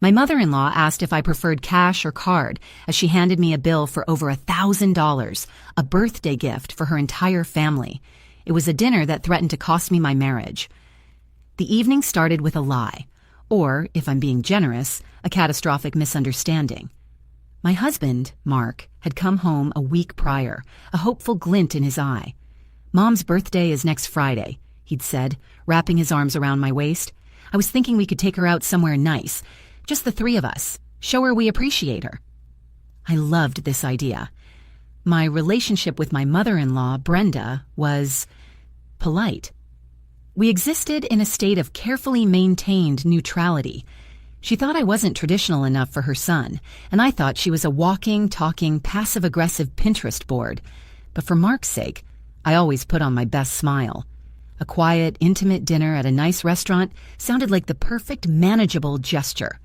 My mother-in-law asked if I preferred cash or card as she handed me a bill for over $1,000, a birthday gift for her entire family. It was a dinner that threatened to cost me my marriage. The evening started with a lie, or, if I'm being generous, a catastrophic misunderstanding. My husband, Mark, had come home a week prior, a hopeful glint in his eye. "Mom's birthday is next Friday," he'd said, wrapping his arms around my waist. "I was thinking we could take her out somewhere nice, just the three of us, show her we appreciate her." I loved this idea. My relationship with my mother-in-law, Brenda, was polite. We existed in a state of carefully maintained neutrality. She thought I wasn't traditional enough for her son, and I thought she was a walking, talking, passive-aggressive Pinterest board. But for Mark's sake, I always put on my best smile. A quiet, intimate dinner at a nice restaurant sounded like the perfect, manageable gesture.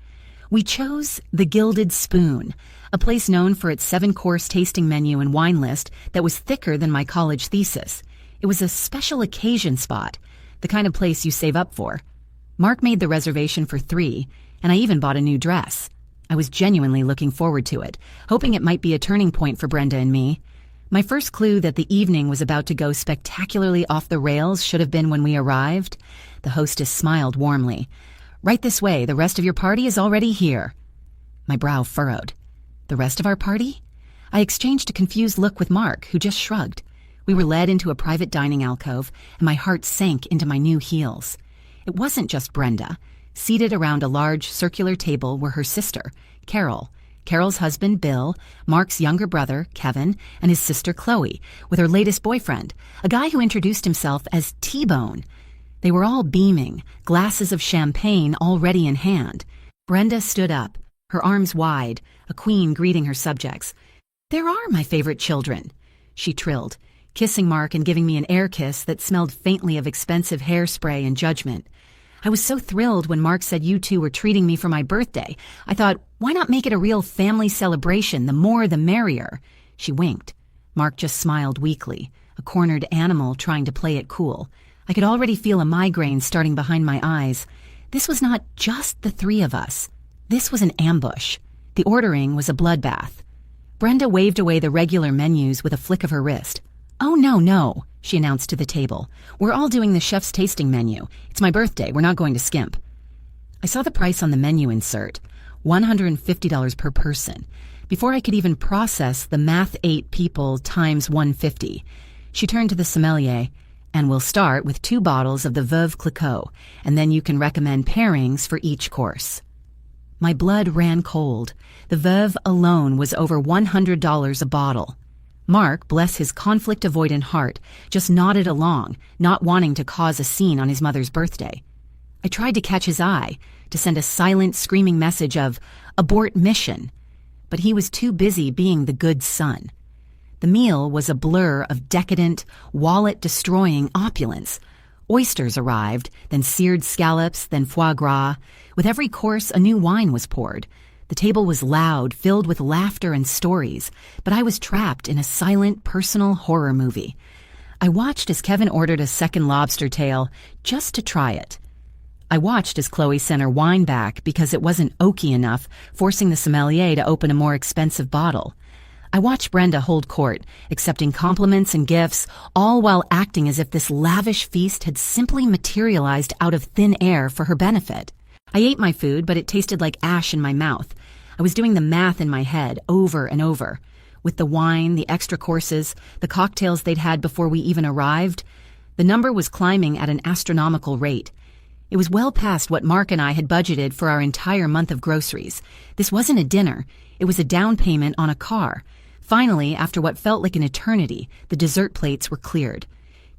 We chose the Gilded Spoon, a place known for its 7-course tasting menu and wine list that was thicker than my college thesis. It was a special occasion spot, the kind of place you save up for. Mark made the reservation for 3, and I even bought a new dress. I was genuinely looking forward to it, hoping it might be a turning point for Brenda and me. My first clue that the evening was about to go spectacularly off the rails should have been when we arrived. The hostess smiled warmly. "Right this way, the rest of your party is already here." My brow furrowed. The rest of our party? I exchanged a confused look with Mark, who just shrugged. We were led into a private dining alcove, and my heart sank into my new heels. It wasn't just Brenda. Seated around a large circular table were her sister, Carol, Carol's husband, Bill, Mark's younger brother, Kevin, and his sister, Chloe, with her latest boyfriend, a guy who introduced himself as T-Bone. They were all beaming, glasses of champagne already in hand. Brenda stood up, her arms wide, a queen greeting her subjects. "There are my favorite children," she trilled, kissing Mark and giving me an air kiss that smelled faintly of expensive hairspray and judgment. I was so thrilled when Mark said you two were treating me for my birthday. I thought, why not make it a real family celebration? The more, the merrier. She winked. Mark just smiled weakly, a cornered animal trying to play it cool. I could already feel a migraine starting behind my eyes. This was not just the 3 of us. This was an ambush. The ordering was a bloodbath. Brenda waved away the regular menus with a flick of her wrist. "Oh, no," she announced to the table. "We're all doing the chef's tasting menu. It's my birthday. We're not going to skimp." I saw the price on the menu insert, $150 per person. Before I could even process the math 8 people times 150, she turned to the sommelier, "And we'll start with 2 bottles of the Veuve Clicquot, and then you can recommend pairings for each course." My blood ran cold. The Veuve alone was over $100 a bottle. Mark, bless his conflict-avoidant heart, just nodded along, not wanting to cause a scene on his mother's birthday. I tried to catch his eye, to send a silent, screaming message of, "Abort mission," but he was too busy being the good son. The meal was a blur of decadent, wallet-destroying opulence. Oysters arrived, then seared scallops, then foie gras. With every course, a new wine was poured. The table was loud, filled with laughter and stories, but I was trapped in a silent, personal horror movie. I watched as Kevin ordered a second lobster tail, just to try it. I watched as Chloe sent her wine back because it wasn't oaky enough, forcing the sommelier to open a more expensive bottle. I watched Brenda hold court, accepting compliments and gifts, all while acting as if this lavish feast had simply materialized out of thin air for her benefit. I ate my food, but it tasted like ash in my mouth. I was doing the math in my head over and over. With the wine, the extra courses, the cocktails they'd had before we even arrived, the number was climbing at an astronomical rate. It was well past what Mark and I had budgeted for our entire month of groceries. This wasn't a dinner. It was a down payment on a car. Finally, after what felt like an eternity, the dessert plates were cleared.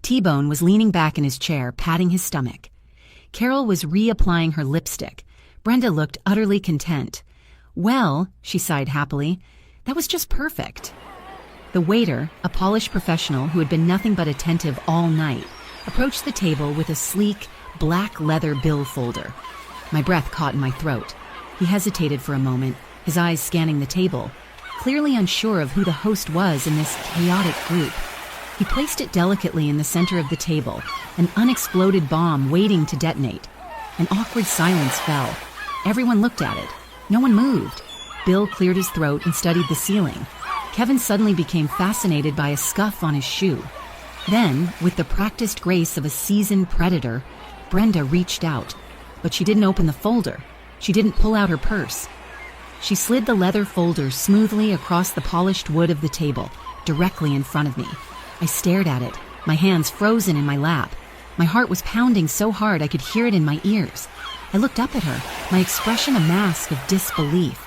T-Bone was leaning back in his chair, patting his stomach. Carol was reapplying her lipstick. Brenda looked utterly content. "Well," she sighed happily, "that was just perfect." The waiter, a polished professional who had been nothing but attentive all night, approached the table with a sleek, black leather bill folder. My breath caught in my throat. He hesitated for a moment, his eyes scanning the table, clearly unsure of who the host was in this chaotic group. He placed it delicately in the center of the table, an unexploded bomb waiting to detonate. An awkward silence fell. Everyone looked at it. No one moved. Bill cleared his throat and studied the ceiling. Kevin suddenly became fascinated by a scuff on his shoe. Then, with the practiced grace of a seasoned predator, Brenda reached out. But she didn't open the folder. She didn't pull out her purse. She slid the leather folder smoothly across the polished wood of the table, directly in front of me. I stared at it, my hands frozen in my lap. My heart was pounding so hard I could hear it in my ears. I looked up at her, my expression a mask of disbelief.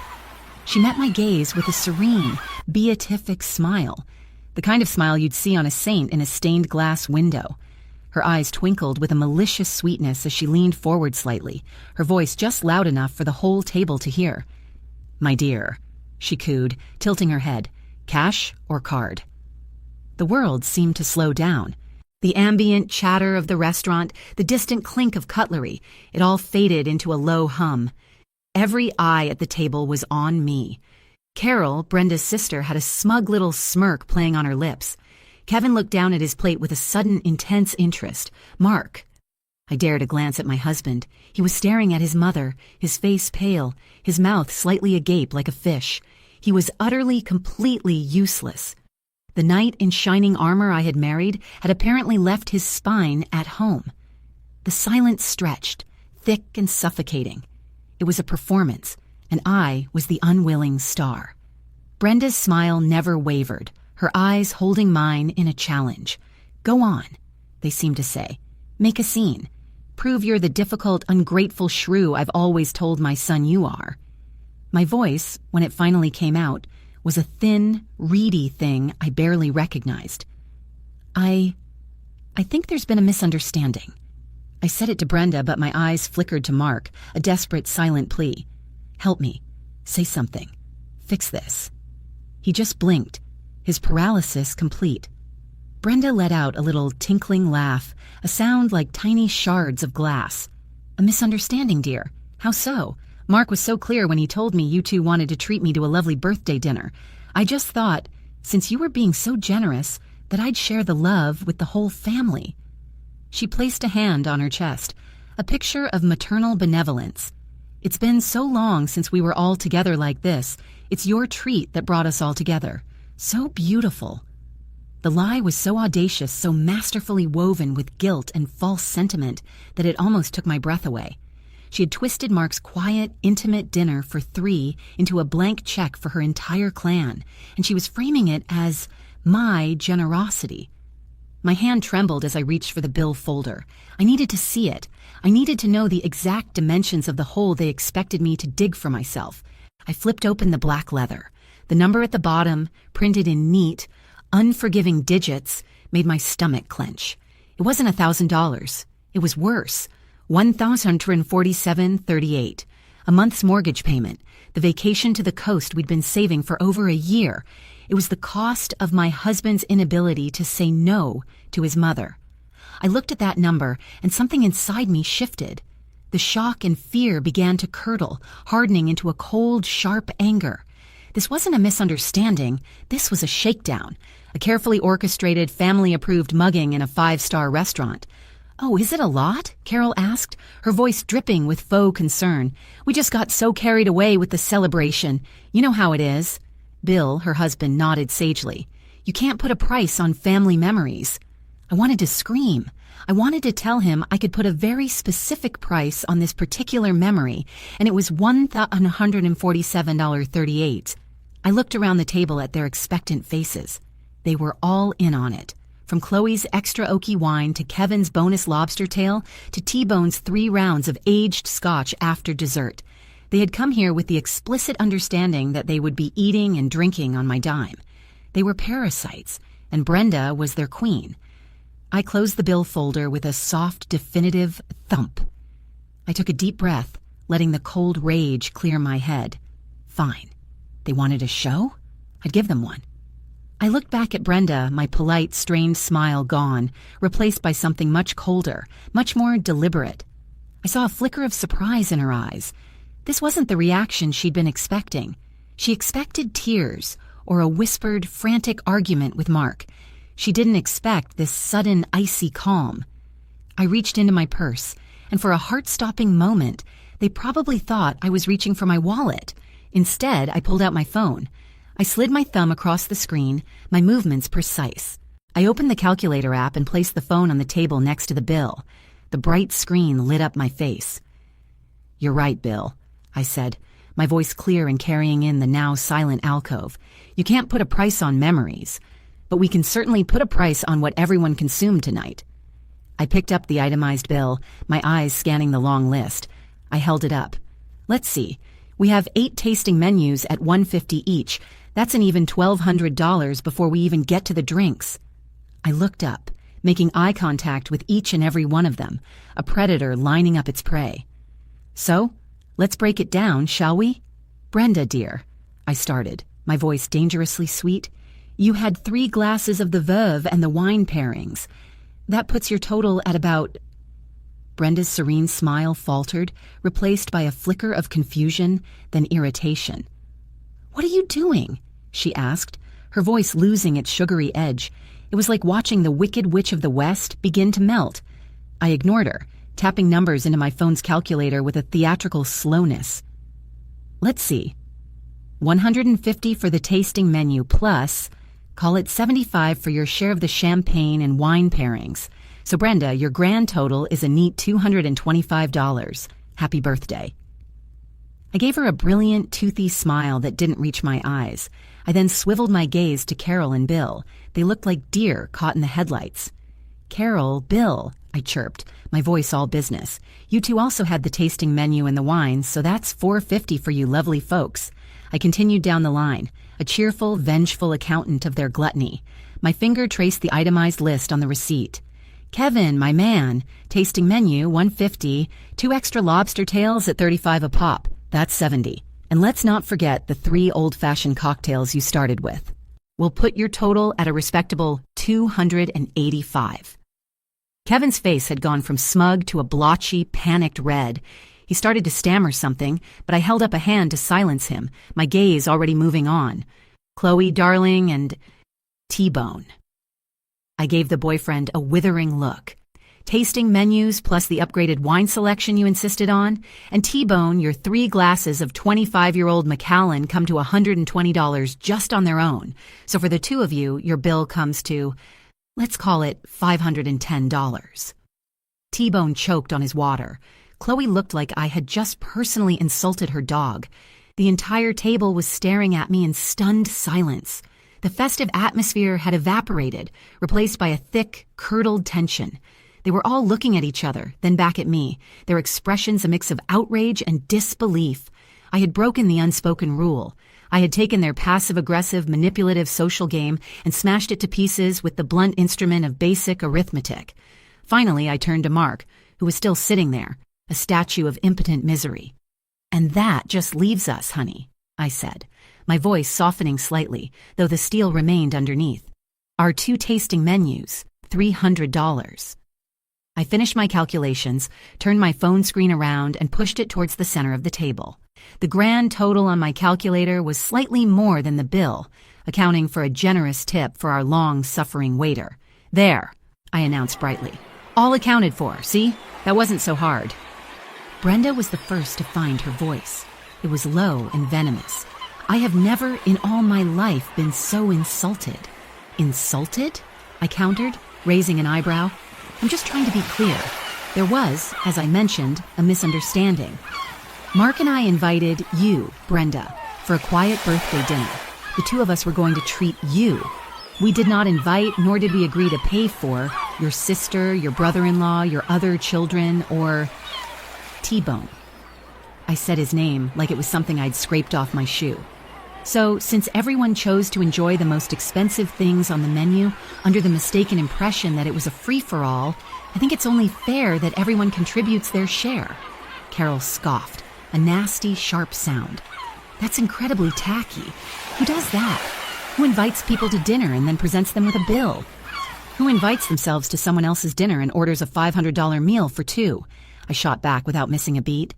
She met my gaze with a serene, beatific smile, the kind of smile you'd see on a saint in a stained glass window. Her eyes twinkled with a malicious sweetness as she leaned forward slightly, her voice just loud enough for the whole table to hear. "My dear," she cooed, tilting her head, "cash or card?" The world seemed to slow down. The ambient chatter of the restaurant, the distant clink of cutlery, it all faded into a low hum. Every eye at the table was on me. Carol, Brenda's sister, had a smug little smirk playing on her lips. Kevin looked down at his plate with a sudden, intense interest. Mark. I dared a glance at my husband. He was staring at his mother, his face pale, his mouth slightly agape like a fish. He was utterly, completely useless. The knight in shining armor I had married had apparently left his spine at home. The silence stretched, thick and suffocating. It was a performance, and I was the unwilling star. Brenda's smile never wavered, her eyes holding mine in a challenge. "Go on," they seemed to say. "Make a scene. Prove you're the difficult, ungrateful shrew I've always told my son you are." My voice, when it finally came out, was a thin, reedy thing I barely recognized. I think there's been a misunderstanding." I said it to Brenda, but my eyes flickered to Mark, a desperate, silent plea. "Help me. Say something. Fix this." He just blinked, his paralysis complete. Brenda let out a little tinkling laugh, a sound like tiny shards of glass. "A misunderstanding, dear. How so? Mark was so clear when he told me you two wanted to treat me to a lovely birthday dinner. I just thought, since you were being so generous, that I'd share the love with the whole family." She placed a hand on her chest, a picture of maternal benevolence. "It's been so long since we were all together like this. It's your treat that brought us all together. So beautiful." The lie was so audacious, so masterfully woven with guilt and false sentiment that it almost took my breath away. She had twisted Mark's quiet, intimate dinner for 3 into a blank check for her entire clan, and she was framing it as my generosity. My hand trembled as I reached for the bill folder. I needed to see it. I needed to know the exact dimensions of the hole they expected me to dig for myself. I flipped open the black leather. The number at the bottom, printed in neat, unforgiving digits, made my stomach clench. It wasn't $1,000. It was worse. $1,147.38. A month's mortgage payment. The vacation to the coast we'd been saving for over a year. It was the cost of my husband's inability to say no to his mother. I looked at that number, and something inside me shifted. The shock and fear began to curdle, hardening into a cold, sharp anger. This wasn't a misunderstanding. This was a shakedown. A carefully orchestrated, family-approved mugging in a 5-star restaurant. "Oh, is it a lot?" Carol asked, her voice dripping with faux concern. "We just got so carried away with the celebration. You know how it is." Bill, her husband, nodded sagely. "You can't put a price on family memories." I wanted to scream. I wanted to tell him I could put a very specific price on this particular memory, and it was $1,147.38. I looked around the table at their expectant faces. They were all in on it. From Chloe's extra oaky wine to Kevin's bonus lobster tail to T-Bone's 3 rounds of aged scotch after dessert. They had come here with the explicit understanding that they would be eating and drinking on my dime. They were parasites, and Brenda was their queen. I closed the bill folder with a soft, definitive thump. I took a deep breath, letting the cold rage clear my head. Fine. They wanted a show? I'd give them one. I looked back at Brenda, my polite, strained smile gone, replaced by something much colder, much more deliberate. I saw a flicker of surprise in her eyes. This wasn't the reaction she'd been expecting. She expected tears, or a whispered, frantic argument with Mark. She didn't expect this sudden, icy calm. I reached into my purse, and for a heart-stopping moment, they probably thought I was reaching for my wallet. Instead, I pulled out my phone. I slid my thumb across the screen, my movements precise. I opened the calculator app and placed the phone on the table next to the bill. The bright screen lit up my face. "You're right, Bill," I said, my voice clear and carrying in the now silent alcove. "You can't put a price on memories, but we can certainly put a price on what everyone consumed tonight." I picked up the itemized bill, my eyes scanning the long list. I held it up. "Let's see. We have 8 tasting menus at $150 each. That's an even $1,200 before we even get to the drinks." I looked up, making eye contact with each and every one of them, a predator lining up its prey. "So, let's break it down, shall we?" "Brenda, dear," I started, my voice dangerously sweet, "you had 3 glasses of the Veuve and the wine pairings. That puts your total at about—" Brenda's serene smile faltered, replaced by a flicker of confusion, then irritation. "What are you doing?" she asked, her voice losing its sugary edge. It was like watching the Wicked Witch of the West begin to melt. I ignored her, tapping numbers into my phone's calculator with a theatrical slowness. "Let's see. 150 for the tasting menu plus, call it 75 for your share of the champagne and wine pairings. So Brenda, your grand total is a neat $225. Happy birthday." I gave her a brilliant, toothy smile that didn't reach my eyes. I then swiveled my gaze to Carol and Bill. They looked like deer caught in the headlights. "Carol, Bill," I chirped, my voice all business. "You two also had the tasting menu and the wines, so that's $450 for you lovely folks." I continued down the line, a cheerful, vengeful accountant of their gluttony. My finger traced the itemized list on the receipt. "Kevin, my man, tasting menu, $150, 2 extra lobster tails at $35 a pop. That's $70. And let's not forget the 3 old-fashioned cocktails you started with. We'll put your total at a respectable $285. Kevin's face had gone from smug to a blotchy, panicked red. He started to stammer something, but I held up a hand to silence him, my gaze already moving on. "Chloe, darling, and T-Bone." I gave the boyfriend a withering look. "Tasting menus plus the upgraded wine selection you insisted on, and T-Bone, your 3 glasses of 25-year-old Macallan come to $120 just on their own. So for the 2 of you, your bill comes to, let's call it $510. T-Bone choked on his water. Chloe looked like I had just personally insulted her dog. The entire table was staring at me in stunned silence. The festive atmosphere had evaporated, replaced by a thick, curdled tension. They were all looking at each other, then back at me, their expressions a mix of outrage and disbelief. I had broken the unspoken rule. I had taken their passive-aggressive, manipulative social game and smashed it to pieces with the blunt instrument of basic arithmetic. Finally, I turned to Mark, who was still sitting there, a statue of impotent misery. "And that just leaves us, honey," I said, my voice softening slightly, though the steel remained underneath. "Our 2 tasting menus, $300. I finished my calculations, turned my phone screen around, and pushed it towards the center of the table. The grand total on my calculator was slightly more than the bill, accounting for a generous tip for our long-suffering waiter. "There," I announced brightly. "All accounted for, see? That wasn't so hard." Brenda was the first to find her voice. It was low and venomous. I have never in all my life been so insulted. "Insulted?" I countered, raising an eyebrow. "I'm just trying to be clear. There was, as I mentioned, a misunderstanding. Mark and I invited you, Brenda, for a quiet birthday dinner. The 2 of us were going to treat you. We did not invite, nor did we agree to pay for, your sister, your brother-in-law, your other children, or T-Bone." I said his name like it was something I'd scraped off my shoe. "So, since everyone chose to enjoy the most expensive things on the menu under the mistaken impression that it was a free-for-all, I think it's only fair that everyone contributes their share." Carol scoffed, a nasty, sharp sound. "That's incredibly tacky. Who does that? Who invites people to dinner and then presents them with a bill? Who invites themselves to someone else's dinner and orders a $500 meal for 2? I shot back without missing a beat.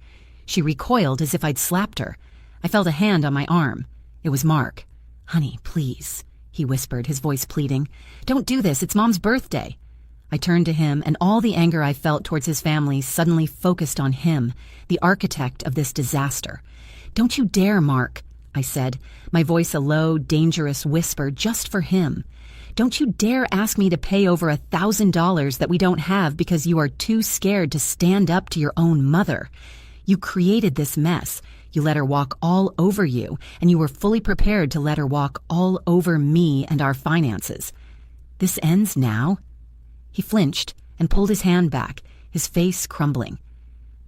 She recoiled as if I'd slapped her. I felt a hand on my arm. It was Mark. "Honey, please," he whispered, his voice pleading. "Don't do this. It's Mom's birthday." I turned to him, and all the anger I felt towards his family suddenly focused on him, the architect of this disaster. "Don't you dare, Mark." I said, my voice a low, dangerous whisper just for him. Don't you dare ask me to pay over $1,000 that we don't have because you are too scared to stand up to your own mother. You created this mess. You let her walk all over you, and you were fully prepared to let her walk all over me and our finances. This ends now? He flinched and pulled his hand back, his face crumbling.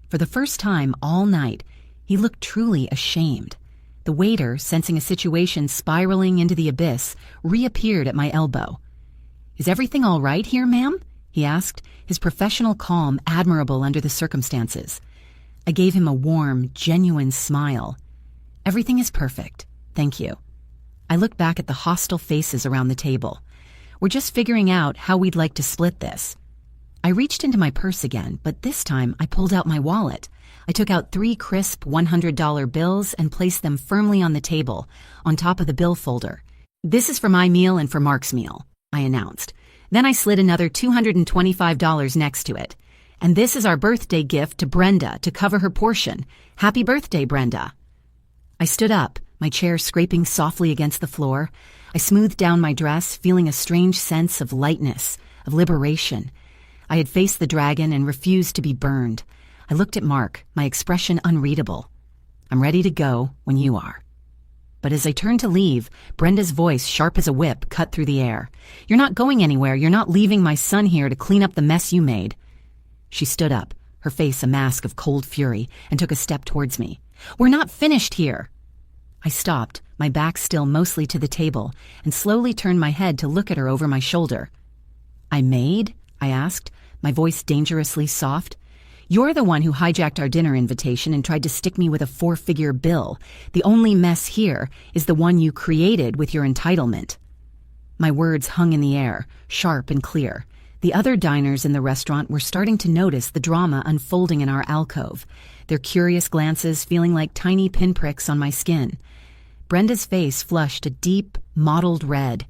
For the first time all night, he looked truly ashamed. The waiter, sensing a situation spiraling into the abyss, reappeared at my elbow. "Is everything all right here, ma'am?" he asked, his professional calm admirable under the circumstances. I gave him a warm, genuine smile. "Everything is perfect, thank you." I looked back at the hostile faces around the table. "We're just figuring out how we'd like to split this." I reached into my purse again, but this time I pulled out my wallet. I took out 3 crisp $100 bills and placed them firmly on the table, on top of the bill folder. "This is for my meal and for Mark's meal," I announced. Then I slid another $225 next to it. "And this is our birthday gift to Brenda to cover her portion. Happy birthday, Brenda." I stood up, my chair scraping softly against the floor. I smoothed down my dress, feeling a strange sense of lightness, of liberation. I had faced the dragon and refused to be burned. I looked at Mark, my expression unreadable. "I'm ready to go when you are." But as I turned to leave, Brenda's voice, sharp as a whip, cut through the air. "You're not going anywhere. You're not leaving my son here to clean up the mess you made." She stood up, her face a mask of cold fury, and took a step towards me. "We're not finished here." I stopped, my back still mostly to the table, and slowly turned my head to look at her over my shoulder. "I made?" I asked, my voice dangerously soft. "You're the one who hijacked our dinner invitation and tried to stick me with a 4-figure bill. The only mess here is the one you created with your entitlement." My words hung in the air, sharp and clear. The other diners in the restaurant were starting to notice the drama unfolding in our alcove, their curious glances feeling like tiny pinpricks on my skin. Brenda's face flushed a deep, mottled red.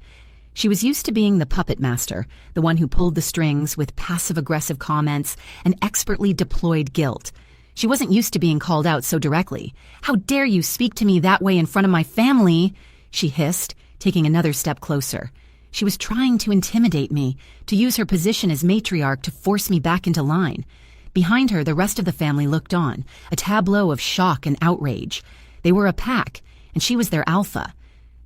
She was used to being the puppet master, the one who pulled the strings with passive-aggressive comments and expertly deployed guilt. She wasn't used to being called out so directly. "How dare you speak to me that way in front of my family?" she hissed, taking another step closer. She was trying to intimidate me, to use her position as matriarch to force me back into line. Behind her, the rest of the family looked on, a tableau of shock and outrage. They were a pack, and she was their alpha.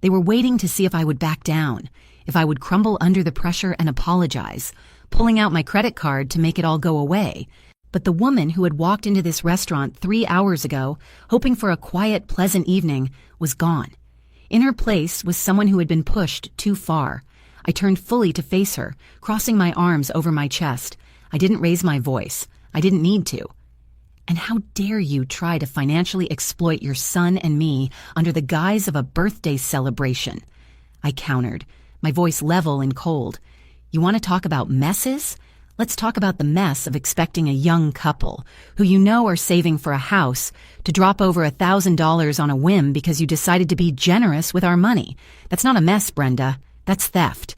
They were waiting to see if I would back down, if I would crumble under the pressure and apologize, pulling out my credit card to make it all go away. But the woman who had walked into this restaurant 3 hours ago, hoping for a quiet, pleasant evening, was gone. In her place was someone who had been pushed too far. I turned fully to face her, crossing my arms over my chest. I didn't raise my voice. I didn't need to. "And how dare you try to financially exploit your son and me under the guise of a birthday celebration?" I countered, my voice level and cold. "You want to talk about messes? Let's talk about the mess of expecting a young couple, who you know are saving for a house, to drop over $1,000 on a whim because you decided to be generous with our money. That's not a mess, Brenda. That's theft."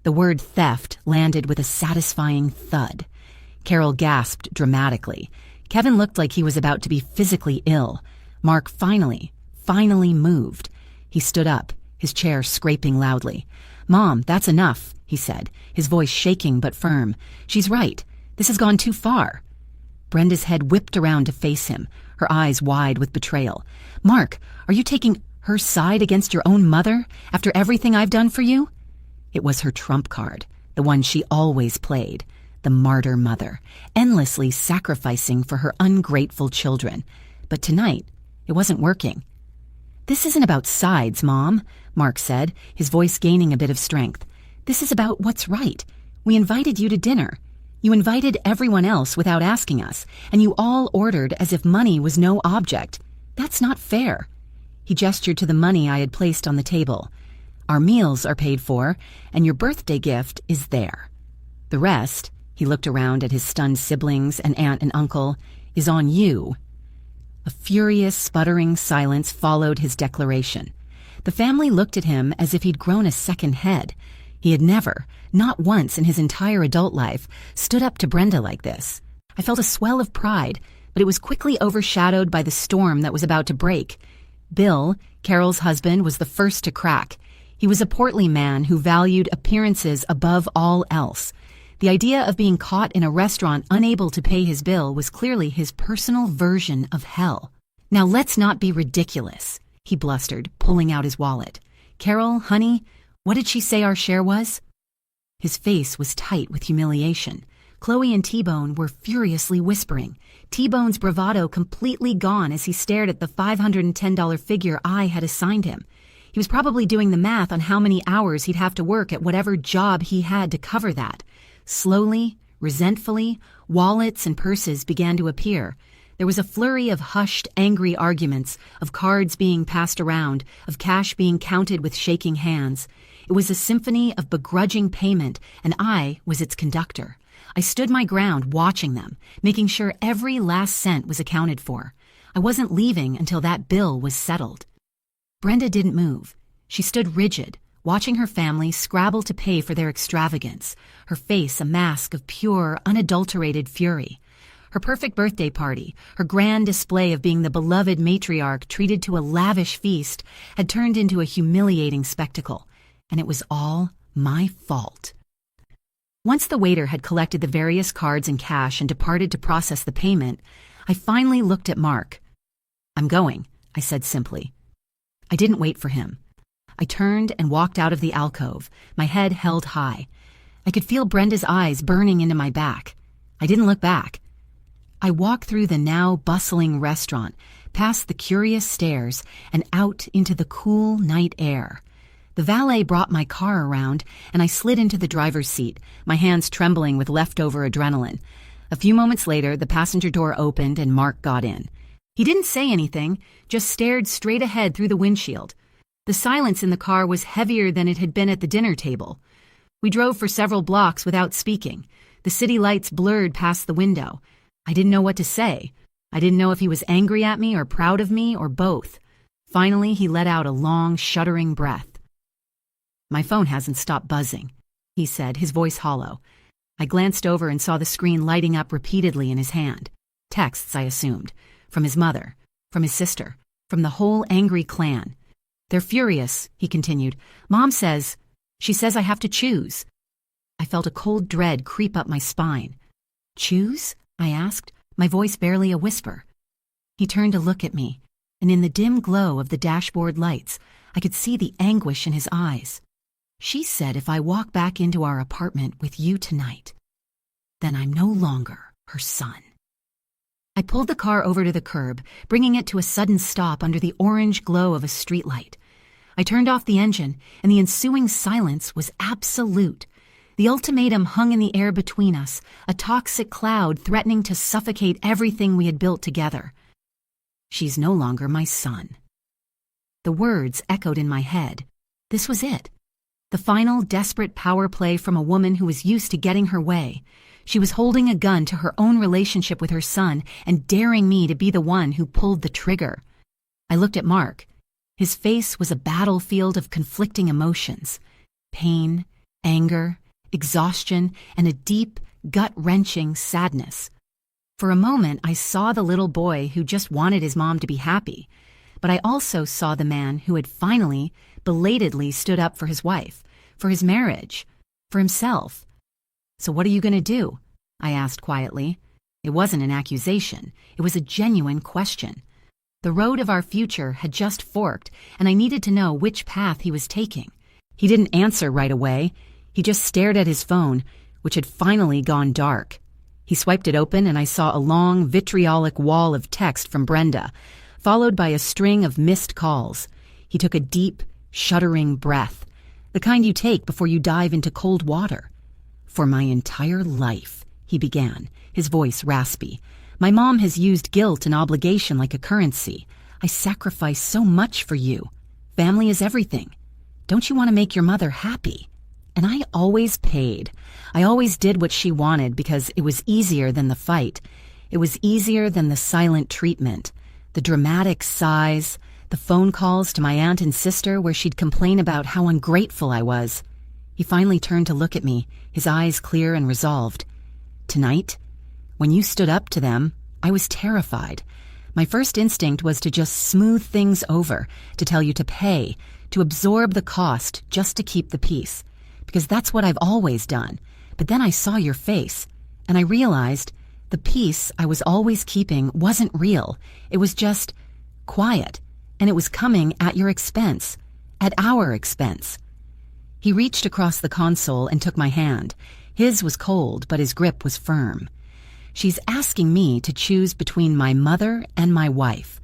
The word theft landed with a satisfying thud. Carol gasped dramatically. Kevin looked like he was about to be physically ill. Mark finally moved. He stood up, his chair scraping loudly. "Mom, that's enough," he said, his voice shaking but firm. "She's right. This has gone too far." Brenda's head whipped around to face him, her eyes wide with betrayal. "Mark, are you taking her side against your own mother after everything I've done for you?" It was her trump card, the one she always played, the martyr mother, endlessly sacrificing for her ungrateful children. But tonight, it wasn't working. "This isn't about sides, Mom," Mark said, his voice gaining a bit of strength. "This is about what's right. We invited you to dinner. You invited everyone else without asking us, and you all ordered as if money was no object. That's not fair." He gestured to the money I had placed on the table. "Our meals are paid for, and your birthday gift is there. The rest," he looked around at his stunned siblings and aunt and uncle, "is on you." A furious, sputtering silence followed his declaration. The family looked at him as if he'd grown a second head. He had never, not once in his entire adult life, stood up to Brenda like this. I felt a swell of pride, but it was quickly overshadowed by the storm that was about to break. Bill, Carol's husband, was the first to crack. He was a portly man who valued appearances above all else. The idea of being caught in a restaurant unable to pay his bill was clearly his personal version of hell. "Now let's not be ridiculous," he blustered, pulling out his wallet. "Carol, honey, what did she say our share was?" His face was tight with humiliation. Chloe and T-Bone were furiously whispering, T-Bone's bravado completely gone as he stared at the $510 figure I had assigned him. He was probably doing the math on how many hours he'd have to work at whatever job he had to cover that. Slowly, resentfully, wallets and purses began to appear. There was a flurry of hushed, angry arguments, of cards being passed around, of cash being counted with shaking hands. It was a symphony of begrudging payment, and I was its conductor. I stood my ground watching them, making sure every last cent was accounted for. I wasn't leaving until that bill was settled. Brenda didn't move. She stood rigid, watching her family scrabble to pay for their extravagance, her face a mask of pure, unadulterated fury. Her perfect birthday party, her grand display of being the beloved matriarch treated to a lavish feast, had turned into a humiliating spectacle, and it was all my fault. Once the waiter had collected the various cards and cash and departed to process the payment, I finally looked at Mark. "I'm going," I said simply. I didn't wait for him. I turned and walked out of the alcove, my head held high. I could feel Brenda's eyes burning into my back. I didn't look back. I walked through the now bustling restaurant, past the curious stairs, and out into the cool night air. The valet brought my car around, and I slid into the driver's seat, my hands trembling with leftover adrenaline. A few moments later, the passenger door opened and Mark got in. He didn't say anything, just stared straight ahead through the windshield. The silence in the car was heavier than it had been at the dinner table. We drove for several blocks without speaking. The city lights blurred past the window. I didn't know what to say. I didn't know if he was angry at me or proud of me or both. Finally, he let out a long, shuddering breath. "My phone hasn't stopped buzzing," he said, his voice hollow. I glanced over and saw the screen lighting up repeatedly in his hand. Texts, I assumed. From his mother, from his sister, from the whole angry clan. "They're furious," he continued. She says I have to choose." I felt a cold dread creep up my spine. "Choose?" I asked, my voice barely a whisper. He turned to look at me, and in the dim glow of the dashboard lights, I could see the anguish in his eyes. "She said if I walk back into our apartment with you tonight, then I'm no longer her son." I pulled the car over to the curb, bringing it to a sudden stop under the orange glow of a streetlight. I turned off the engine, and the ensuing silence was absolute. The ultimatum hung in the air between us, a toxic cloud threatening to suffocate everything we had built together. "She's no longer my son." The words echoed in my head. This was it. The final desperate power play from a woman who was used to getting her way. She was holding a gun to her own relationship with her son and daring me to be the one who pulled the trigger. I looked at Mark. His face was a battlefield of conflicting emotions. Pain, anger, exhaustion, and a deep, gut-wrenching sadness. For a moment, I saw the little boy who just wanted his mom to be happy. But I also saw the man who had finally, belatedly stood up for his wife, for his marriage, for himself. "So what are you going to do?" I asked quietly. It wasn't an accusation. It was a genuine question. The road of our future had just forked, and I needed to know which path he was taking. He didn't answer right away. He just stared at his phone, which had finally gone dark. He swiped it open, and I saw a long, vitriolic wall of text from Brenda, followed by a string of missed calls. He took a deep, shuddering breath, the kind you take before you dive into cold water. "For my entire life," he began, his voice raspy, "my mom has used guilt and obligation like a currency. I sacrificed so much for you. Family is everything. Don't you want to make your mother happy? And I always paid. I always did what she wanted because it was easier than the fight. It was easier than the silent treatment, the dramatic sighs, the phone calls to my aunt and sister where she'd complain about how ungrateful I was." He finally turned to look at me, his eyes clear and resolved. "Tonight, when you stood up to them, I was terrified. My first instinct was to just smooth things over, to tell you to pay, to absorb the cost just to keep the peace, because that's what I've always done. But then I saw your face, and I realized the peace I was always keeping wasn't real. It was just quiet, and it was coming at your expense, at our expense. He reached across the console and took my hand. His was cold, but his grip was firm. She's asking me to choose between my mother and my wife.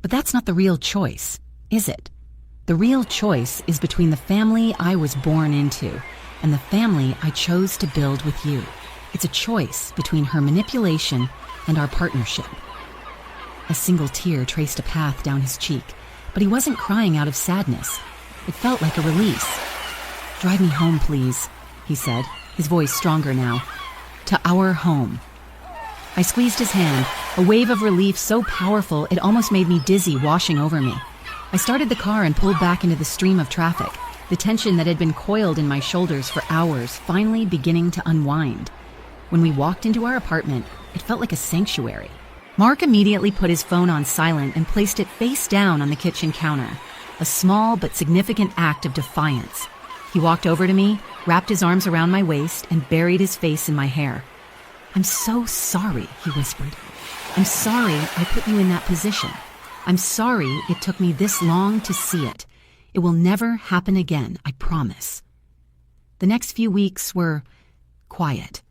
But that's not the real choice, is it? The real choice is between the family I was born into and the family I chose to build with you. It's a choice between her manipulation and our partnership. A single tear traced a path down his cheek, but he wasn't crying out of sadness. It felt like a release. "Drive me home, please," he said, his voice stronger now. "To our home." I squeezed his hand, a wave of relief so powerful it almost made me dizzy washing over me. I started the car and pulled back into the stream of traffic, the tension that had been coiled in my shoulders for hours finally beginning to unwind. When we walked into our apartment, it felt like a sanctuary. Mark immediately put his phone on silent and placed it face down on the kitchen counter, a small but significant act of defiance. He walked over to me, wrapped his arms around my waist, and buried his face in my hair. "I'm so sorry," he whispered. "I'm sorry I put you in that position. I'm sorry it took me this long to see it. It will never happen again, I promise." The next few weeks were quiet.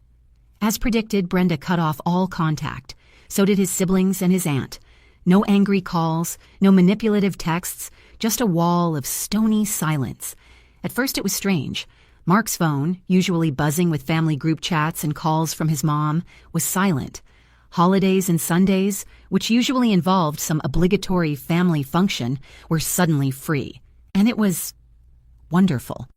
As predicted, Brenda cut off all contact. So did his siblings and his aunt. No angry calls, no manipulative texts, just a wall of stony silence. At first it was strange. Mark's phone, usually buzzing with family group chats and calls from his mom, was silent. Holidays and Sundays, which usually involved some obligatory family function, were suddenly free. And it was wonderful.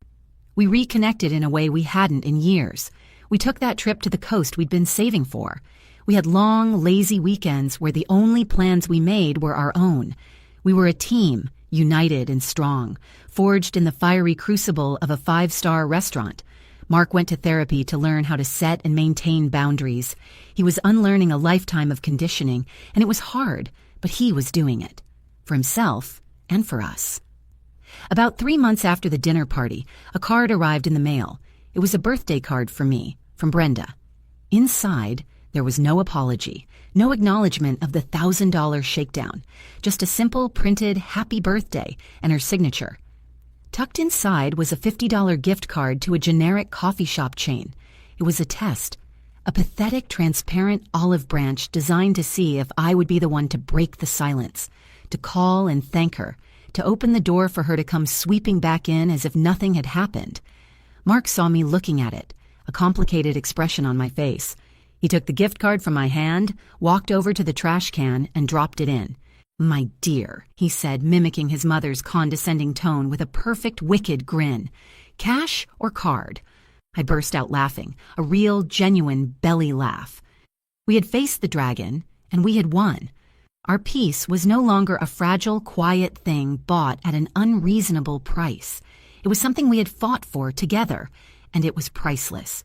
We reconnected in a way we hadn't in years. We took that trip to the coast we'd been saving for. We had long, lazy weekends where the only plans we made were our own. We were a team, united and strong, forged in the fiery crucible of a 5-star restaurant. Mark went to therapy to learn how to set and maintain boundaries. He was unlearning a lifetime of conditioning, and it was hard, but he was doing it. For himself and for us. About 3 months after the dinner party, a card arrived in the mail. It was a birthday card for me, from Brenda. Inside, there was no apology, no acknowledgement of the $1,000 shakedown, just a simple printed happy birthday and her signature. Tucked inside was a $50 gift card to a generic coffee shop chain. It was a test, a pathetic, transparent olive branch designed to see if I would be the one to break the silence, to call and thank her, to open the door for her to come sweeping back in as if nothing had happened. Mark saw me looking at it, a complicated expression on my face. He took the gift card from my hand, walked over to the trash can, and dropped it in. "My dear," he said, mimicking his mother's condescending tone with a perfect wicked grin. "Cash or card?" I burst out laughing, a real, genuine belly laugh. We had faced the dragon, and we had won. Our peace was no longer a fragile, quiet thing bought at an unreasonable price. It was something we had fought for together, and it was priceless.